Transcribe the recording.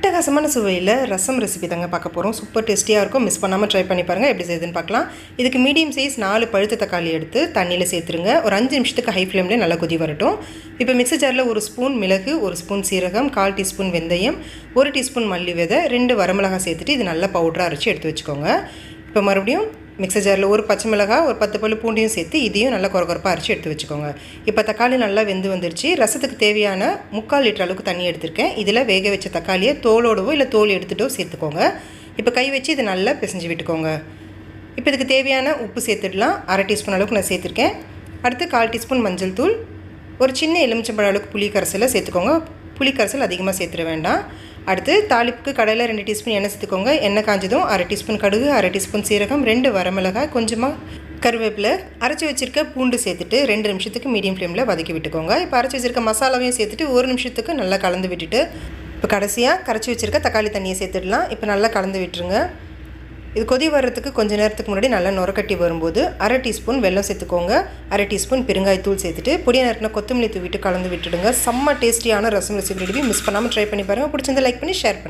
அட்டகாசமான சுவையில் ரசம் ரெசிபி தாங்க பார்க்க போகிறோம். சூப்பர் டேஸ்டியாக இருக்கும். மிஸ் பண்ணாமல் ட்ரை பண்ணி பாருங்கள். எப்படி செய்யுதுன்னு பார்க்கலாம். இதுக்கு மீடியம் சைஸ் 4 பழுத்த தக்காளி எடுத்து தண்ணியில் சேர்த்துருங்க. ஒரு 5 நிமிஷத்துக்கு ஹை ஃப்ளேம்லேயே நல்லா கொதி வரட்டும். இப்போ மிக்ஸர் ஜாரில் 1 ஸ்பூன் மிளகு, 1 ஸ்பூன் சீரகம், 1/4 டீஸ்பூன் வெந்தயம், 1 டீஸ்பூன் மல்லி விதை, 2 வரமிளகாய் சேர்த்துட்டு இது நல்லா பவுடராக அரைச்சி எடுத்து வச்சுக்கோங்க. இப்போ மறுபடியும் மிக்ஸர் ஜாரில் 1 பச்சை மிளகாய், ஒரு 10 பல்லு பூண்டையும் சேர்த்து இதையும் நல்லா கொரகொரப்பாக அரைச்சி எடுத்து வச்சுக்கோங்க. இப்போ தக்காளி நல்லா வெந்து வந்துருச்சு. ரசத்துக்கு தேவையான 3/4 லிட்டர் அளவுக்கு தண்ணி எடுத்திருக்கேன். இதில் வேக வச்ச தக்காளியை தோலோடவோ இல்லை தோல் எடுத்துகிட்டோ சேர்த்துக்கோங்க. இப்போ கை வச்சு இதை நல்லா பிசைஞ்சு விட்டுக்கோங்க. இப்போ இதுக்கு தேவையான உப்பு சேர்த்துடலாம். 1/2 டீஸ்பூன் அளவுக்கு நான் சேர்த்துருக்கேன். அடுத்து 1/4 டீஸ்பூன் மஞ்சள் தூள், ஒரு சின்ன எலுமிச்சம்பழம் அளவுக்கு புளி கரைசலை சேர்த்துக்கோங்க. புளி கரைசல் அதிகமாக சேர்த்துட வேண்டாம். அடுத்து தாளிப்புக்கு கடையில் 2 டீஸ்பூன் எண்ணெய் சேர்த்துக்கோங்க. எண்ணெய் காஞ்சதும் 1/2 டீஸ்பூன் கடுகு, 1/2 டீஸ்பூன் சீரகம், 2 வரமிளகாய், கொஞ்சமாக கருவேப்பிலை, அரைச்சி வச்சுருக்க பூண்டு சேர்த்துட்டு 2 நிமிஷத்துக்கு மீடியம் ஃப்ளேமில் வதக்கி விட்டுக்கோங்க. இப்போ அரைச்சி வச்சுருக்க மசாலாவையும் சேர்த்துட்டு 1 நிமிஷத்துக்கு நல்லா கலந்து விட்டுட்டு இப்போ கடைசியாக கரைச்சி வச்சுருக்க தக்காளி தண்ணியை சேர்த்துடலாம். இப்போ நல்லா கலந்து விட்டுருங்க. இது கொதி வர்றதுக்கு கொஞ்சம் நேரத்துக்கு முன்னாடி நல்லா நுரக்கட்டி வரும்போது 1/2 டீஸ்பூன் வெல்லம் சேர்த்துக்கோங்க. 1/2 டீஸ்பூன் பெருங்காயத்தூள் சேர்த்துட்டு பொடியாக நறுக்கின கொத்தமல்லி தூவிட்டு கலந்து விட்டுடுங்க. செம்ம டேஸ்டியான ரசம் ரெசிபி மிஸ் பண்ணாமல் ட்ரை பண்ணி பாருங்கள். பிடிச்சிருந்தா லைக் பண்ணி ஷேர் பண்ணுங்கள்.